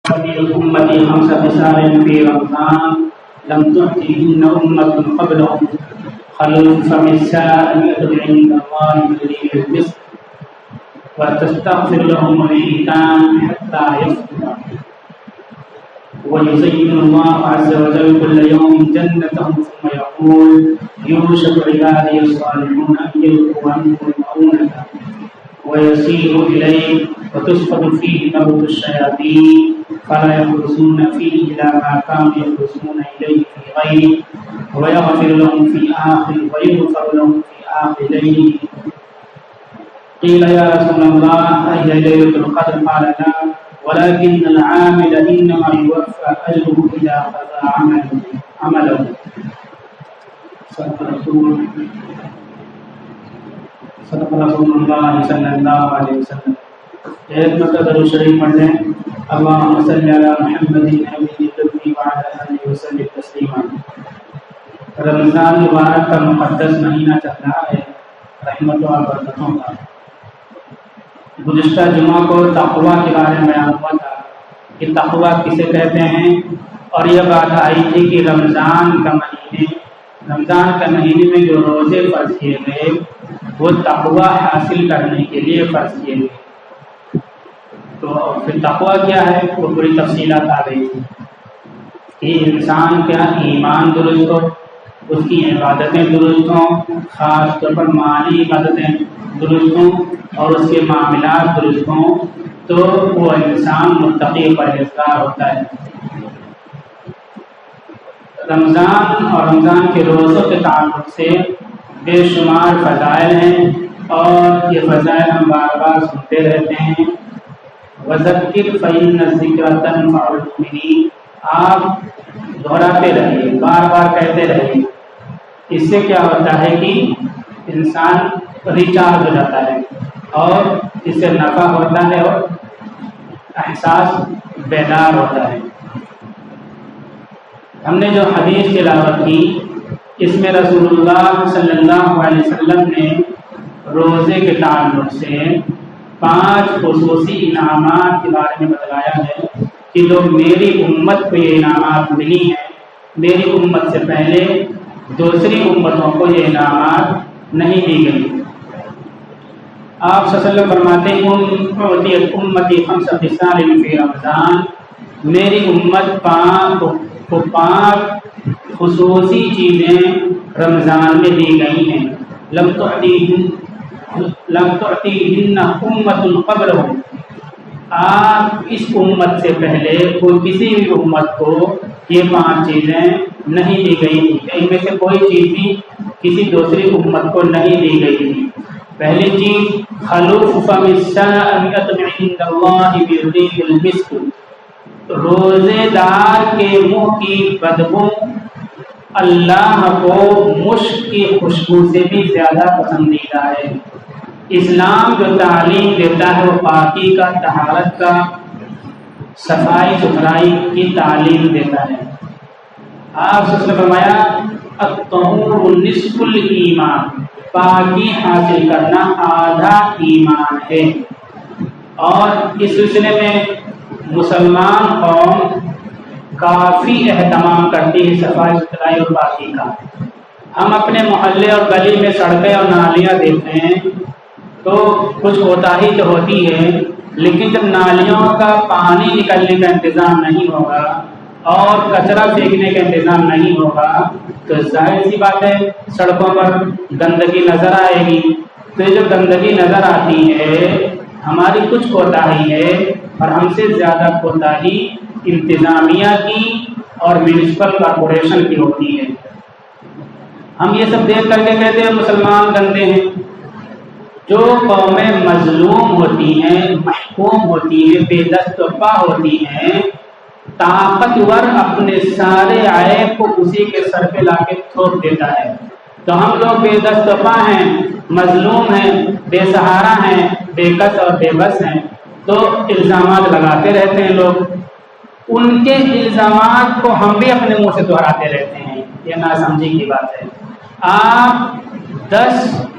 وفي أمتي 5 خصال في رمضان لم تؤتهن أمة قبلهم خلوف فم السائل عند الله بريح المسك وتستغفر لهم الحيتان حتى يصبر ويزين الله عز وجل كل يوم جنتهم ثم يقول يوشك عبادي الصالحون أن يلقوا عنهم المؤونة ويسير إليه وتسقط فيه نبت الشياطين فلا يخلصون فيه إلى ما كانوا يخلصون إليه في غيره ويغفر لهم في آخر ويغفر لهم في آخرين. قيل يا رسول الله أهي ليلة القدر؟ قال لا ولكن العامل إنما يوفى أجره إذا قضى عمله. صدق رسول اللہ صلی اللہ علیہ وسلم. ایک مرتبہ درود شریف پڑھ لیں. اللہم صلی علی محمد نبی الأمی وعلی آلہ وسلم تسلیما. رمضان مبارک کا مقدس مہینہ چل رہا ہے رحمتوں اور برکتوں کا. گزشتہ جمعہ کو تقویٰ کے بارے میں بیان ہوا تھا کہ تقویٰ کسے کہتے ہیں، اور یہ بات آئی تھی کہ رمضان کے مہینے میں جو روزے فرض کیے گئے وہ تقویٰ حاصل کرنے کے لیے فرض کیے گئے. تو پھر تقویٰ کیا ہے وہ پوری تفصیلات آ گئی تھی کہ انسان کا ایمان درست ہو، اس کی عبادتیں درست ہوں، خاص طور پر مالی عبادتیں درست ہوں اور اس کے معاملات درست ہوں، تو وہ انسان متقی پرہیزگار ہوتا ہے. رمضان اور رمضان کے روزوں کے تعلق سے بے شمار فضائل ہیں اور یہ فضائل ہم بار بار سنتے رہتے ہیں. وذکر فإن الذکر تنفع المؤمنین، آپ دہراتے رہیے، بار بار کہتے رہیے. اس سے کیا ہوتا ہے کہ انسان ریچارج ہو جاتا ہے اور اس سے نفع ہوتا ہے اور احساس بیدار ہوتا ہے. ہم نے جو حدیث تلاوت کی اس میں رسول اللہ صلی اللہ علیہ وسلم نے روزے کے تعلق سے 5 خصوصی انعامات کے بارے میں بتلایا ہے کہ جو میری امت کو یہ انعامات ملی ہیں، میری امت سے پہلے دوسری امتوں کو یہ انعامات نہیں دی گئی. آپ صلی اللہ علیہ وسلم فرماتے ہیں اعطیت امتی 5 خصال فی رمضان، میری امت 5 خصوصی چیزیں رمضان میں دی گئی ہیں. لم تعطیہن امت قبلہم، آپ اس امت سے پہلے کوئی کسی بھی امت کو یہ 5 چیزیں نہیں دی گئی تھی. ان میں سے کوئی چیز بھی کسی دوسری امت کو نہیں دی گئی تھی. پہلی چیز خلوف فم السائم عند اللہ بريح المسك، روزے دار کے منہ کی بدبو اللہ کو مشک کی خوشبو سے بھی زیادہ پسندیدہ ہے. اسلام جو تعلیم دیتا ہے وہ پاکی کا، طہارت کا، صفائی ستھرائی کی تعلیم دیتا ہے. آپ سے فرمایا الطہور نصف الایمان، پاکی حاصل کرنا آدھا ایمان ہے. اور اس سلسلے میں مسلمان قوم کافی اہتمام کرتی ہے صفائی ستھرائی اور پاکی کا. ہم اپنے محلے اور گلی میں سڑکیں اور نالیاں دیکھتے ہیں تو کچھ کوتاہی تو ہوتی ہے، لیکن جب نالیوں کا پانی نکلنے کا انتظام نہیں ہوگا اور کچرا پھینکنے کا انتظام نہیں ہوگا تو ظاہر سی بات ہے سڑکوں پر گندگی نظر آئے گی. تو یہ جو گندگی نظر آتی ہے ہماری کچھ کوتاہی ہے، اور ہم سے زیادہ کوتاہی انتظامیہ کی اور میونسپل کارپوریشن کی ہوتی ہے. ہم یہ سب دیکھ کر کے کہتے ہیں مسلمان گندے ہیں. جو قومیں مظلوم ہوتی ہیں، محکوم ہوتی ہیں، بے دست و پا ہوتی ہیں، طاقتور اپنے سارے عیب کو اسی کے سر پہ لا کے تھوپ دیتا ہے. تو ہم لوگ بے دست و پا ہیں، مظلوم ہیں، بے سہارا ہیں، بے کس اور بے بس ہیں، تو الزامات لگاتے رہتے ہیں لوگ. ان کے الزامات کو ہم بھی اپنے منہ سے دہراتے رہتے ہیں. یہ ناسمجھی کی بات ہے. آپ 10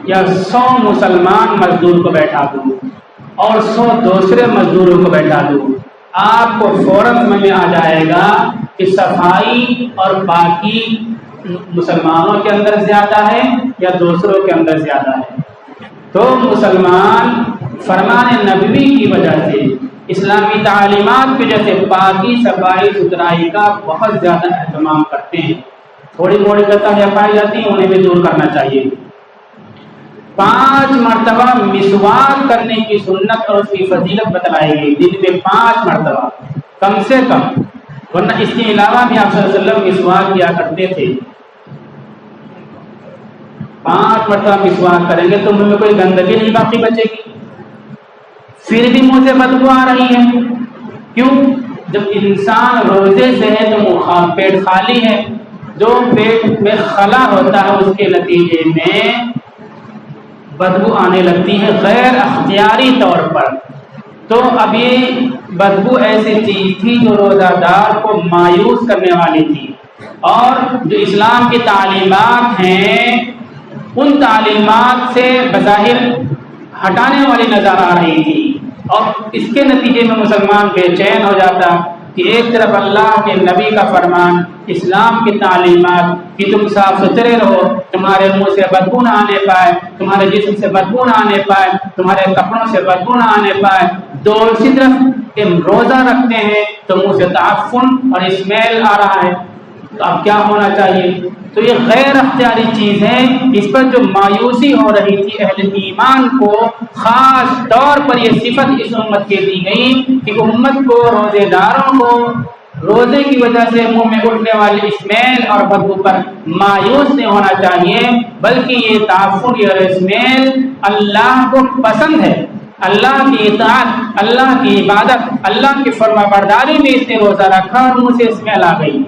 یا 100 مسلمان مزدور کو بیٹھا دوں اور 100 دوسرے مزدوروں کو بیٹھا دوں، آپ کو فوراً سمجھ میں آ جائے گا کہ صفائی اور پاکی مسلمانوں کے اندر زیادہ ہے یا دوسروں کے اندر زیادہ ہے۔ تو مسلمان فرمان نبوی کی وجہ سے، اسلامی تعلیمات کی وجہ سے پاکی صفائی ستھرائی کا بہت زیادہ اہتمام کرتے ہیں۔ تھوڑی موڑی کوتاہیاں پائی جاتی ہیں، انہیں بھی دور کرنا چاہیے۔ 5 مرتبہ مسواک کرنے کی سنت اور اس کی فضیلت بتلائی گئی، دن میں 5 مرتبہ کم سے کم، ورنہ اس کے علاوہ بھی آپ صلی اللہ علیہ وسلم مسواک کیا کرتے تھے۔ 5 مرتبہ مسواک کریں گے تو منہ میں کوئی گندگی نہیں باقی بچے گی۔ پھر بھی منہ سے بدبو آ رہی ہے، کیوں؟ جب انسان روزے سے ہے تو پیٹ خالی ہے، جو پیٹ میں خلا ہوتا ہے اس کے نتیجے میں بدبو آنے لگتی ہے غیر اختیاری طور پر۔ تو اب یہ بدبو ایسی چیز تھی جو روزہ دار کو مایوس کرنے والی تھی، اور جو اسلام کی تعلیمات ہیں ان تعلیمات سے بظاہر ہٹانے والی نظر آ رہی تھی، اور اس کے نتیجے میں مسلمان بے چین ہو جاتا کہ ایک طرف اللہ کے نبی کا فرمان، اسلام کی تعلیمات کہ تم صاف ستھرے رہو، تمہارے منہ سے بدبو نہ آنے پائے، تمہارے جسم سے بدبو نہ آنے پائے، تمہارے کپڑوں سے بدبو نہ آنے پائے، دوسری طرف کہ روزہ رکھتے ہیں تو منہ سے تعفن اور اسمیل آ رہا ہے، تو اب کیا ہونا چاہیے؟ تو یہ غیر اختیاری چیز ہے، اس پر جو مایوسی ہو رہی تھی اہل ایمان کو، خاص طور پر یہ صفت اس امت کے دی گئی کہ امت کو، روزے داروں کو روزے کی وجہ سے منہ میں اٹھنے والی اسمیل اور بدبو پر مایوس نہیں ہونا چاہیے، بلکہ یہ تعفن اور اسمیل اللہ کو پسند ہے۔ اللہ کی اطاعت، اللہ کی عبادت، اللہ کی فرما برداری میں اس نے روزہ رکھا اور منہ سے اسمیل آ گئی۔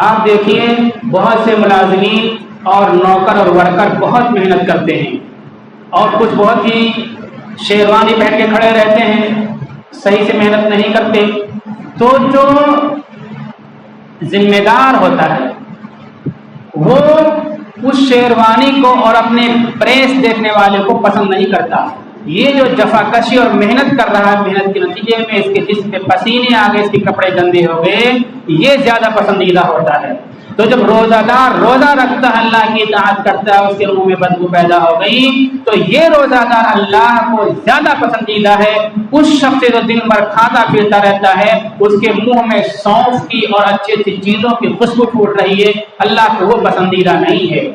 آپ دیکھیے بہت سے ملازمین اور نوکر اور ورکر بہت محنت کرتے ہیں، اور کچھ بہت ہی شیروانی پہن کے کھڑے رہتے ہیں، صحیح سے محنت نہیں کرتے، تو جو ذمہ دار ہوتا ہے وہ اس شیروانی کو اور اپنے پریس دیکھنے والے کو پسند نہیں کرتا۔ یہ جو جفاکشی اور محنت کر رہا ہے، محنت کے نتیجے میں اس کے جسم پہ پسینے آ گئے، اس کے کپڑے گندے ہو گئے، یہ زیادہ پسندیدہ ہوتا ہے۔ تو جب روزہ دار روزہ رکھتا ہے، اللہ کی اطاعت کرتا ہے، اس کے منہ میں بدبو پیدا ہو گئی، تو یہ روزہ دار اللہ کو زیادہ پسندیدہ ہے اس شخص سے جو دن بھر کھاتا پیتا رہتا ہے، اس کے منہ میں سونف کی اور اچھی اچھی چیزوں کی خوشبو پھوٹ رہی ہے، اللہ کو وہ پسندیدہ نہیں ہے۔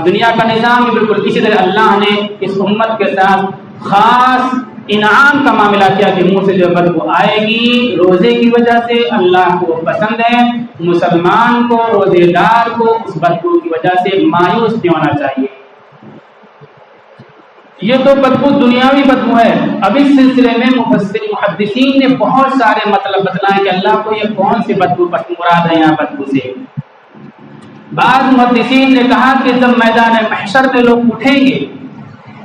دنیا کا نظام بھی بالکل اسی طرح اللہ نے اس امت کے ساتھ خاص انعام کا معاملہ کیا کہ منہ سے جو بدبو آئے گی روزے کی وجہ سے اللہ کو پسند ہے، مسلمان کو، روزے دار کو اس بدبو کی وجہ سے مایوس نہیں ہونا چاہیے۔ یہ تو بدبو دنیاوی بدبو ہے۔ اب اس سلسلے میں محدثین نے بہت سارے مطلب بتلائے کہ اللہ کو یہ کون سی بدبو مراد ہے یہاں بدبو سے۔ بعض محدثین نے کہا کہ جب میدان محشر میں لوگ اٹھیں گے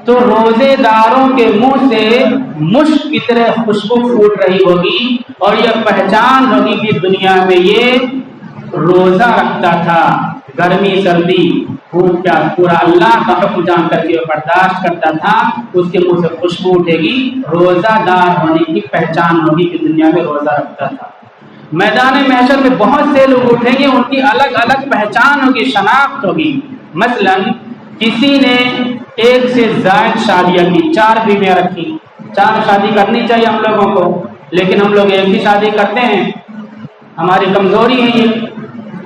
تو روزے داروں کے منہ سے مشک کی طرح خوشبو پھوٹ رہی ہوگی، اور یہ پہچان ہوگی کہ دنیا میں یہ روزہ رکھتا تھا، گرمی سردی بھوک پیاس پورا اللہ کا حکم جان کر کے برداشت کرتا تھا، اس کے منہ سے خوشبو اٹھے گی، روزہ دار ہونے کی پہچان ہوگی کہ دنیا میں روزہ رکھتا تھا۔ میدان محشر میں بہت سے لوگ اٹھیں گے، ان کی الگ الگ پہچان ہوگی، شناخت ہوگی۔ مثلا کسی نے 1 سے زائد شادیاں کی، 4 بیویاں رکھی، 4 شادی کرنی چاہیے ہم لوگوں کو، لیکن ہم لوگ ایک ہی شادی کرتے ہیں، ہماری کمزوری ہے یہ،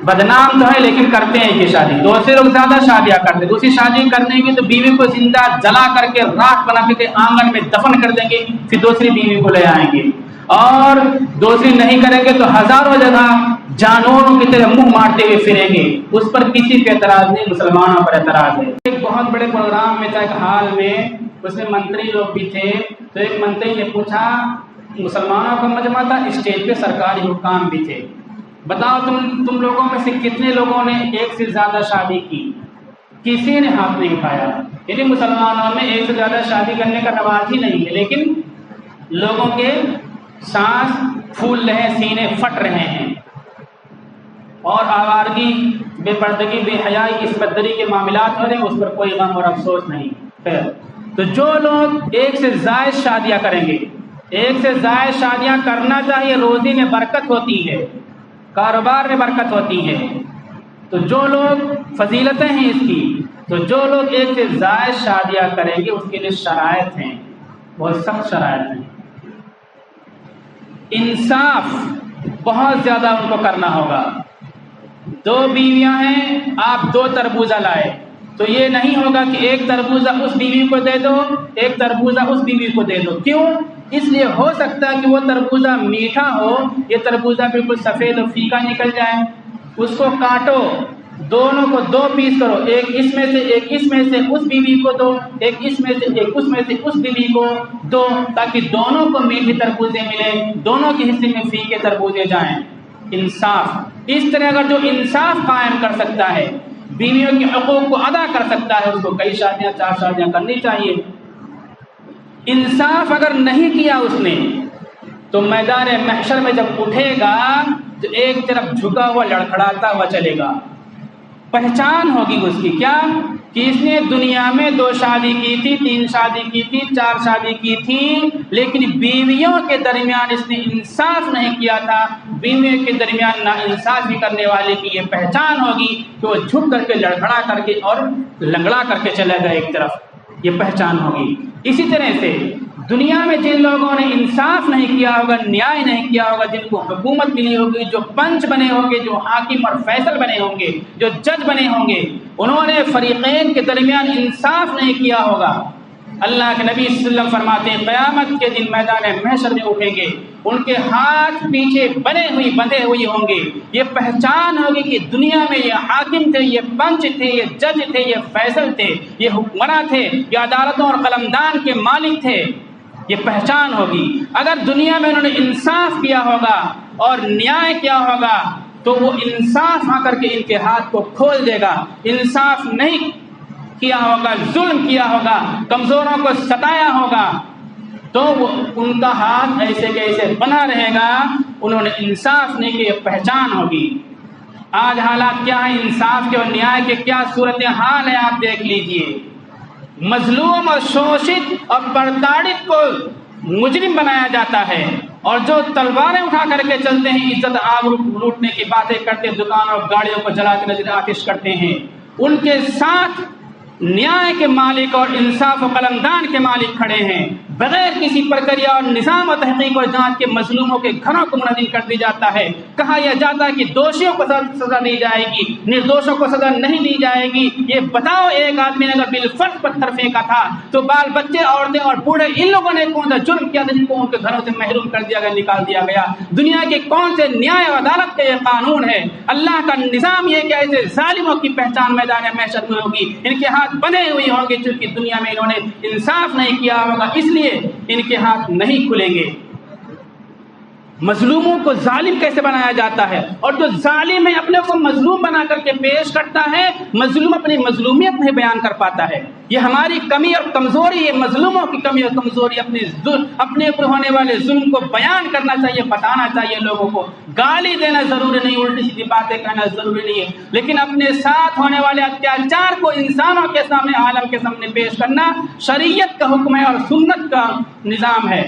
بدنام تو ہے لیکن کرتے ہیں ایک ہی شادی۔ دوسرے لوگ زیادہ شادیاں کرتے ہیں، دوسری شادی کرنے کی تو بیوی کو زندہ جلا کر کے راکھ بنا کے آنگن میں دفن کر دیں گے، پھر دوسری بیوی کو لے آئیں گے، اور دوسری نہیں کریں گے تو ہزاروں جگہ جانوروں کی طرح منہ مارتے ہوئے پھریں گے۔ اس پر کسی پہ اعتراض نہیں، مسلمانوں پر اعتراض ہے۔ ایک بہت بڑے پروگرام میں تھا، ایک ہال میں، اس میں منتری لوگ بھی تھے، تو ایک منتری نے پوچھا، مسلمانوں کا مجمع تھا، اسٹیج پہ سرکاری حکام بھی تھے، بتاؤ تم لوگوں میں سے کتنے لوگوں نے 1 سے زیادہ شادی کی؟ کسی نے ہاتھ نہیں اٹھایا۔ یعنی مسلمانوں میں 1 سے زیادہ شادی کرنے کا رواج ہی نہیں ہے، لیکن لوگوں کے سانس پھول رہے ہیں، سینے پھٹ رہے ہیں، اور آوارگی، بے پردگی، بے حیائی، اس بدری کے معاملات ہو رہے ہیں، اس پر کوئی غم اور افسوس نہیں۔ خیر، تو جو لوگ 1 سے زائد شادیاں کریں گے ایک سے زائد شادیاں کرنا چاہیے، روزی میں برکت ہوتی ہے، کاروبار میں برکت ہوتی ہے۔ تو جو لوگ فضیلتیں ہیں اس کی، تو جو لوگ ایک سے زائد شادیاں کریں گے اس کے لیے شرائط ہیں، بہت سخت شرائط ہیں۔ انصاف بہت زیادہ ان کو کرنا ہوگا۔ 2 بیویاں ہیں، آپ 2 تربوزہ لائے، تو یہ نہیں ہوگا کہ ایک تربوزہ اس بیوی کو دے دو، ایک تربوزہ اس بیوی کو دے دو۔ کیوں؟ اس لیے ہو سکتا ہے کہ وہ تربوزہ میٹھا ہو، یہ تربوزہ بالکل سفید و پھیکا نکل جائے۔ اس کو کاٹو، دونوں کو 2 پیس کرو، ایک اس میں سے ایک اس میں سے اس بیوی کو دو، ایک اس میں سے ایک اس میں سے اس بیوی کو دو، تاکہ دونوں کو میٹھے تربوزے ملیں، دونوں کے حصے میں پھیکے تربوزے جائیں۔ انصاف، اس طرح اگر جو انصاف قائم کر سکتا ہے، بیویوں کے حقوق کو ادا کر سکتا ہے، اس کو کئی شادیاں 4 شادیاں کرنی چاہیے۔ انصاف اگر نہیں کیا اس نے تو میدان محشر میں جب اٹھے گا تو ایک طرف جھکا ہوا لڑکھڑاتا ہوا چلے گا۔ پہچان ہوگی اس کی کیا کہ اس نے دنیا میں 2 شادی کی تھی، 3 شادی کی تھی، 4 شادی کی تھی، لیکن بیویوں کے درمیان اس نے انصاف نہیں کیا تھا۔ بیویوں کے درمیان نا انصافی کرنے والے کی یہ پہچان ہوگی کہ وہ جھک کر کے لڑکھڑا کر کے اور لنگڑا کر کے چلے گا ایک طرف، یہ پہچان ہوگی۔ اسی طرح سے دنیا میں جن لوگوں نے انصاف نہیں کیا ہوگا، نیائے نہیں کیا ہوگا، جن کو حکومت ملی ہوگی، جو پنچ بنے ہوں گے، جو حاکم اور فیصل بنے ہوں گے، جو جج بنے ہوں گے، انہوں نے فریقین کے درمیان انصاف نہیں کیا ہوگا۔ اللہ کے نبی صلی اللہ علیہ وسلم فرماتے ہیں قیامت کے دن میدان محشر میں اٹھیں گے، ان کے ہاتھ پیچھے بندھے ہوئے ہوں گے۔ یہ پہچان ہوگی کہ دنیا میں یہ حاکم تھے، یہ پنچ تھے، یہ جج تھے، یہ فیصل تھے، یہ حکمراں تھے، یہ عدالتوں اور قلمدان کے مالک تھے، یہ پہچان ہوگی۔ اگر دنیا میں انہوں نے انصاف کیا ہوگا اور نیائے کیا ہوگا تو وہ انصاف آ کر کے ان کے ہاتھ کو کھول دے گا۔ انصاف نہیں کیا ہوگا، ظلم کیا ہوگا، کمزوروں کو ستایا ہوگا، تو وہ ان کا ہاتھ ایسے کے ایسے بنا رہے گا، انہوں نے انصاف نہیں کیا، پہچان ہوگی۔ آج حالات کیا ہے انصاف کے اور نیائے کے، کیا صورتحال ہے آپ دیکھ لیجئے۔ مظلوم اور شوشت اور پرتاڑت کو مجرم بنایا جاتا ہے، اور جو تلواریں اٹھا کر کے چلتے ہیں، عزت آبرو لوٹنے کی باتیں کرتے، دکانوں اور گاڑیوں کو جلاتے نظر آتش کرتے ہیں، ان کے ساتھ نیائے کے مالک اور انصاف و قلمدان کے مالک کھڑے ہیں۔ بغیر کسی پرکریا اور نظام و تحقیق اور جانچ کے مظلوموں کے گھروں کو منہدم کر دیا جاتا ہے۔ کہا یہ جاتا ہے کہ دوشیوں کو سزا دی جائے گی، نردوشوں کو سزا نہیں دی جائے گی۔ یہ بتاؤ ایک آدمی نے اگر بالفرض پتھر پھینکا تھا تو بال بچے، عورتیں اور بوڑھے ان لوگوں نے کون سا جرم کیا تھا جن کو ان کے گھروں سے محروم کر دیا گیا، نکال دیا گیا؟ دنیا کے کون سے نیائے و عدالت کا یہ قانون ہے؟ اللہ کا نظام یہ کہ ایسے ظالموں کی پہچان میدان محشر میں ہوگی، ان کے ہاتھ بندھے ہوئے ہوں گے، چونکہ دنیا میں انہوں نے انصاف نہیں کیا ہوگا، اس لیے ان کے ہاتھ نہیں کھلیں گے۔ مظلوموں کو ظالم کیسے بنایا جاتا ہے، اور جو ظالم ہے اپنے کو مظلوم بنا کر کے پیش کرتا ہے، مظلوم اپنی مظلومیت نہیں بیان کر پاتا ہے۔ یہ ہماری کمی اور کمزوری ہے، مظلوموں کی کمی اور کمزوری، اپنے اوپر ہونے والے ظلم کو بیان کرنا چاہیے، بتانا چاہیے لوگوں کو۔ گالی دینا ضروری نہیں، الٹی سیدھی باتیں کہنا ضروری نہیں ہے، لیکن اپنے ساتھ ہونے والے اتیاچار کو انسانوں کے سامنے، عالم کے سامنے پیش کرنا شریعت کا حکم ہے اور سنت کا نظام ہے۔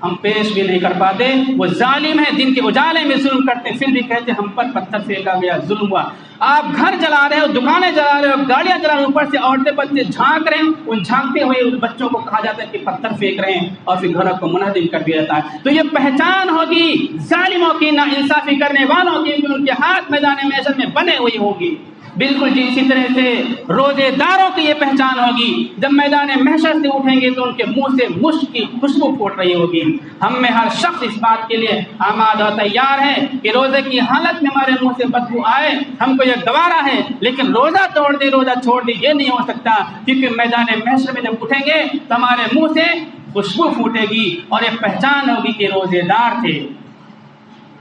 ہم پیش بھی نہیں کر پاتے۔ وہ ظالم ہیں، دن کے اجالے میں ظلم کرتے ہیں، پھر بھی کہتے ہیں ہم پر پتھر پھینکا گیا، ظلم ہوا۔ آپ گھر جلا رہے ہو، دکانیں جلا رہے ہو، گاڑیاں جلا رہے ہو، اوپر سے عورتیں بچے جھانک رہے ہیں، ان جھانکتے ہوئے بچوں کو کہا جاتا ہے کہ پتھر پھینک رہے ہیں، اور پھر گھروں کو منہدم کر دیا جاتا ہے۔ تو یہ پہچان ہوگی ظالموں کی، ناانصافی کرنے والوں کی، کہ ان کے ہاتھ میدان محشر میں بنے ہوئی ہوں گی۔ بالکل جی اسی طرح سے روزے داروں کی یہ پہچان ہوگی، جب میدان محشر سے اٹھیں گے تو ان کے منہ سے مشک کی خوشبو پھوٹ رہی ہوگی۔ ہم میں ہر شخص اس بات کے لیے آمادہ اور تیار ہے کہ روزے کی حالت میں ہمارے منہ سے بدبو آئے، ہم کو یہ گوارا ہے، لیکن روزہ توڑ دے، روزہ چھوڑ دے، یہ نہیں ہو سکتا، کیونکہ میدان محشر میں جب اٹھیں گے تو ہمارے منہ سے خوشبو پھوٹے گی اور یہ پہچان ہوگی کہ روزے دار تھے۔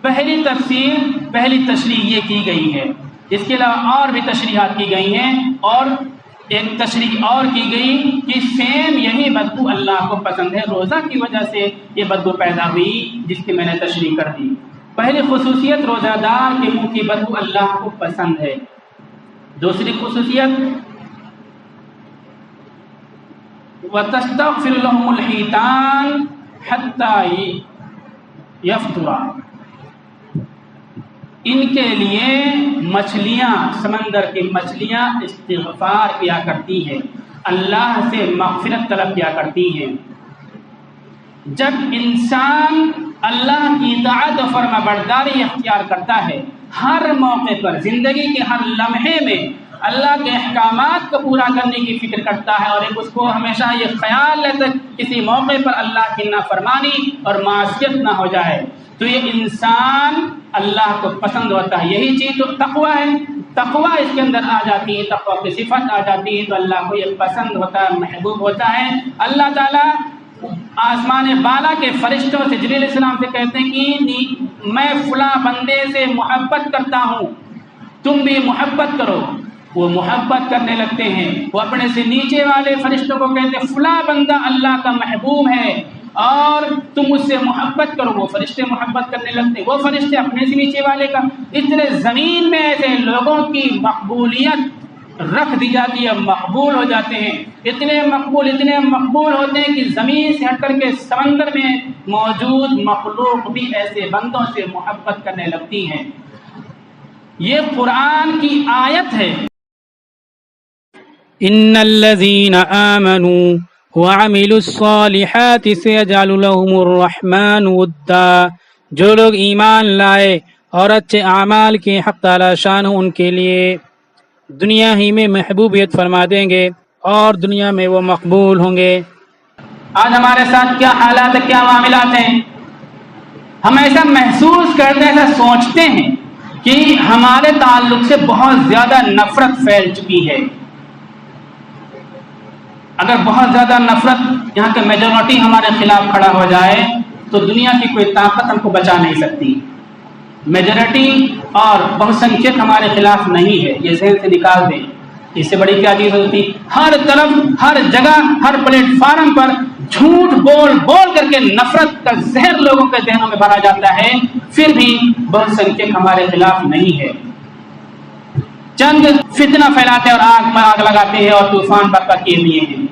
پہلی تشریح یہ کی گئی ہے، اس کے علاوہ اور بھی تشریحات کی گئی ہیں، اور ایک تشریح اور کی گئی کہ سیم یہی بدبو اللہ کو پسند ہے، روزہ کی وجہ سے یہ بدبو پیدا ہوئی جس کی میں نے تشریح کر دی۔ پہلی خصوصیت، روزہ دار کے منہ کی بدبو اللہ کو پسند ہے۔ دوسری خصوصیت، وَتَسْتَغْفِرُ لَهُمُ الْحِيتَانُ، حتی یفطر، ان کے لیے مچھلیاں، سمندر کی مچھلیاں استغفار کیا کرتی ہیں، اللہ سے مغفرت طلب کیا کرتی ہیں۔ جب انسان اللہ کی اطاعت و فرما برداری اختیار کرتا ہے، ہر موقع پر، زندگی کے ہر لمحے میں اللہ کے احکامات کو پورا کرنے کی فکر کرتا ہے، اور اس کو ہمیشہ یہ خیال رہتا ہے کسی موقع پر اللہ کی نافرمانی اور معصیت نہ ہو جائے، تو یہ انسان اللہ کو پسند ہوتا ہے۔ یہی چیز تو تقویٰ ہے، تقویٰ اس کے اندر آ جاتی ہے، تقویٰ کی صفت آ جاتی ہے تو اللہ کو یہ پسند ہوتا ہے، محبوب ہوتا ہے۔ اللہ تعالیٰ آسمان بالا کے فرشتوں سے، جبریل علیہ السلام سے کہتے ہیں کہ میں فلاں بندے سے محبت کرتا ہوں، تم بھی محبت کرو۔ وہ محبت کرنے لگتے ہیں، وہ اپنے سے نیچے والے فرشتوں کو کہتے ہیں فلاں بندہ اللہ کا محبوب ہے اور تم اس سے محبت کرو، وہ فرشتے محبت کرنے لگتے ہیں، وہ فرشتے اپنے سے نیچے والے کا۔ اس طرح زمین میں ایسے لوگوں کی مقبولیت رکھ دی جاتی ہے، مقبول ہو جاتے ہیں، اتنے مقبول ہوتے ہیں کہ زمین سے ہٹ کر کے سمندر میں موجود مخلوق بھی ایسے بندوں سے محبت کرنے لگتی ہیں۔ یہ قرآن کی آیت ہے۔ ان الذين آمنوا وعملوا الصالحات سيجعل لهم الرحمن ودا، جو لوگ ایمان لائے اور اچھے اعمال کے حق تعالی شان ہو، ان کے لیے دنیا ہی میں محبوبیت فرما دیں گے اور دنیا میں وہ مقبول ہوں گے۔ آج ہمارے ساتھ کیا حالات ہیں، کیا معاملات ہیں، ہم ایسا محسوس کرتے ہیں، ایسا سوچتے ہیں کہ ہمارے تعلق سے بہت زیادہ نفرت پھیل چکی ہے۔ اگر بہت زیادہ نفرت، یہاں کے میجورٹی ہمارے خلاف کھڑا ہو جائے تو دنیا کی کوئی طاقت ہم کو بچا نہیں سکتی۔ میجورٹی اور بہت سنکھیت ہمارے خلاف نہیں ہے، یہ ذہن سے نکال دیں، اس سے بڑی کیا چیز ہوتی۔ ہر طرف، ہر جگہ، ہر پلیٹ فارم پر جھوٹ بول بول کر کے نفرت کا زہر لوگوں کے ذہنوں میں بھرا جاتا ہے، پھر بھی بہت سنکھیت ہمارے خلاف نہیں ہے۔ چند فتنہ پھیلاتے ہیں اور آگ میں آگ لگاتے ہیں اور طوفان برپا کیے ہوئے ہیں۔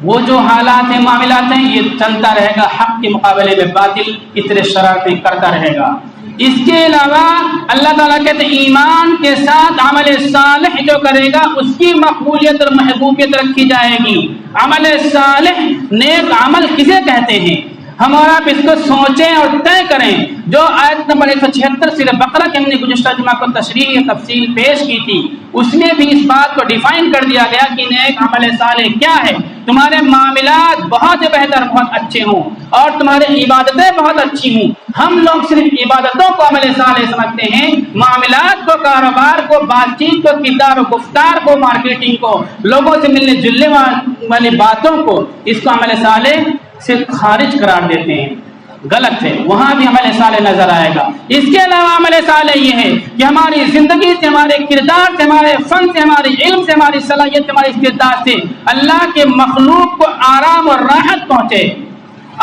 وہ جو حالات ہیں، معاملات ہیں، یہ چلتا رہے گا، حق کے مقابلے میں باطل اس طرح شرارتیں کرتا رہے گا۔ اس کے علاوہ اللہ تعالیٰ کہتے ہیں ایمان کے ساتھ عمل صالح جو کرے گا اس کی مقبولیت اور محبوبیت رکھی جائے گی۔ عمل صالح، نیک عمل کسے کہتے ہیں؟ ہمارا آپ اس کو سوچیں اور طے کریں۔ جو آیت نمبر 176 سورہ بقرہ کے ہم نے گزشتہ جمعہ کو تشریح یا تفصیل پیش کی تھی، اس میں بھی اس بات کو ڈیفائن کر دیا گیا کہ نیک عمل صالح کیا ہے۔ تمہارے معاملات بہت بہتر، بہت اچھے ہوں اور تمہاری عبادتیں بہت اچھی ہوں۔ ہم لوگ صرف عبادتوں کو عمل صالح سمجھتے ہیں، معاملات کو، کاروبار کو، بات چیت کو، کردار و گفتار کو، مارکیٹنگ کو، لوگوں سے ملنے جلنے والی باتوں کو، اس کو عمل صالح سے خارج قرار دیتے ہیں۔ غلط ہے، وہاں بھی عمل صالح نظر آئے گا۔ اس کے علاوہ عمل صالح یہ ہے کہ ہماری زندگی سے، ہمارے کردار سے، ہمارے فن سے، ہمارے علم سے، ہماری صلاحیت سے، ہماری استعداد سے اللہ کے مخلوق کو آرام اور راحت پہنچے۔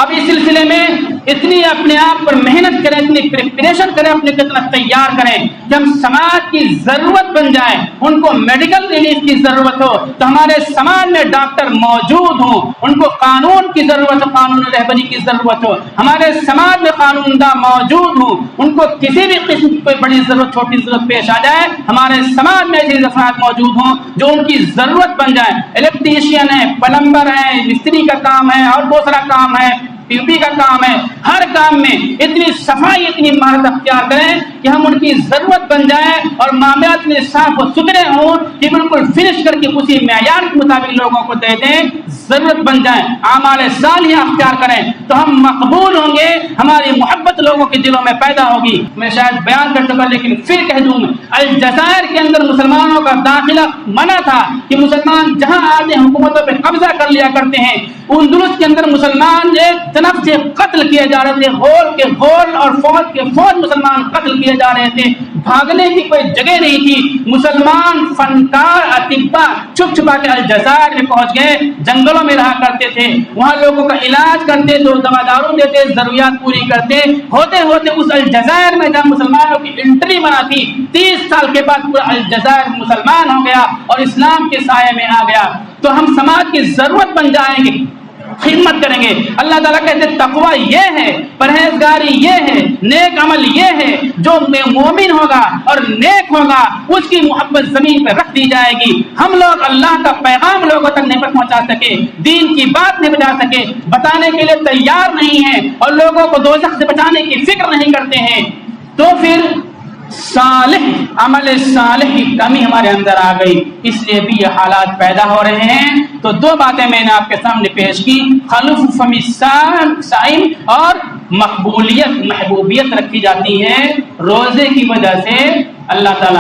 اب اس سلسلے میں اتنی اپنے آپ پر محنت کریں، اتنی پریپریشن کریں، اپنے کو اتنا تیار کریں کہ ہم سماج کی ضرورت بن جائیں۔ ان کو میڈیکل ریلیف کی ضرورت ہو تو ہمارے سماج میں ڈاکٹر موجود ہوں، ان کو قانون کی ضرورت ہو، قانون رہبری کی ضرورت ہو، ہمارے سماج میں قانون داں موجود ہوں، ان کو کسی بھی قسم کی کوئی بڑی ضرورت، چھوٹی ضرورت پیش آ جائے، ہمارے سماج میں ایسے افراد موجود ہوں جو ان کی ضرورت بن جائیں۔ الیکٹریشین ہے، پلمبر ہے، مستری کا کام ہے اور بہت سارا کام ہے، ٹیوبی کا کام ہے، ہر کام میں اتنی صفائی، اتنی مہارت اختیار کریں کہ ہم ان کی ضرورت بن جائیں اور معاملات اتنے صاف و ستھرے ہوں کہ بالکل فنش کر کے اسی معیار کے مطابق لوگوں کو دے دیں، ضرورت بن جائیں، اعمال صالحہ اختیار کریں تو ہم مقبول ہوں گے، ہماری محبت لوگوں کے دلوں میں پیدا ہوگی۔ میں شاید بیان کر چکا لیکن پھر کہہ دوں، الجزائر کے اندر مسلمانوں کا داخلہ منع تھا کہ مسلمان جہاں آتے حکومتوں پہ قبضہ کر لیا کرتے ہیں۔ اندلس کے اندر مسلمان ایک طرف سے قتل کیے جا رہے تھے، غول کے غول اور فوج کے فوج مسلمان قتل کیے جا رہے تھے، بھاگنے کی کوئی جگہ نہیں تھی۔ مسلمان فنکار، اطباء چھپ چھپا کے الجزائر میں پہنچ گئے، جنگلوں میں رہا کرتے تھے، وہاں لوگوں کا علاج کرتے، جو دوا دارو دیتے، ضروریات پوری کرتے، ہوتے ہوتے اس الجزائر میں جہاں مسلمانوں کی انٹری بنا تھی، 30 سال کے بعد پورا الجزائر مسلمان ہو گیا اور اسلام کے سائے میں آ گیا۔ تو ہم سماج کی ضرورت بن جائیں گے، خدمت کریں گے. اللہ تعالیٰ کہتے ہیں تقوی یہ ہے، پرہیزگاری یہ ہے، نیک عمل یہ ہے، جو مومن ہوگا اور نیک ہوگا اس کی محبت زمین پہ رکھ دی جائے گی. ہم لوگ اللہ کا پیغام لوگوں تک نہیں پہنچا سکے، دین کی بات نہیں بتا سکے، بتانے کے لیے تیار نہیں ہیں اور لوگوں کو دوزخ سے بچانے کی فکر نہیں کرتے ہیں، تو پھر صالح عمل صالح کی کمی ہمارے اندر آ گئی. اس لیے بھی یہ حالات پیدا ہو رہے ہیں. تو دو باتیں میں نے آپ کے سامنے پیش کی، خلف فم الصائم اور محبوبیت رکھی جاتی ہے روزے کی وجہ سے. اللہ تعالیٰ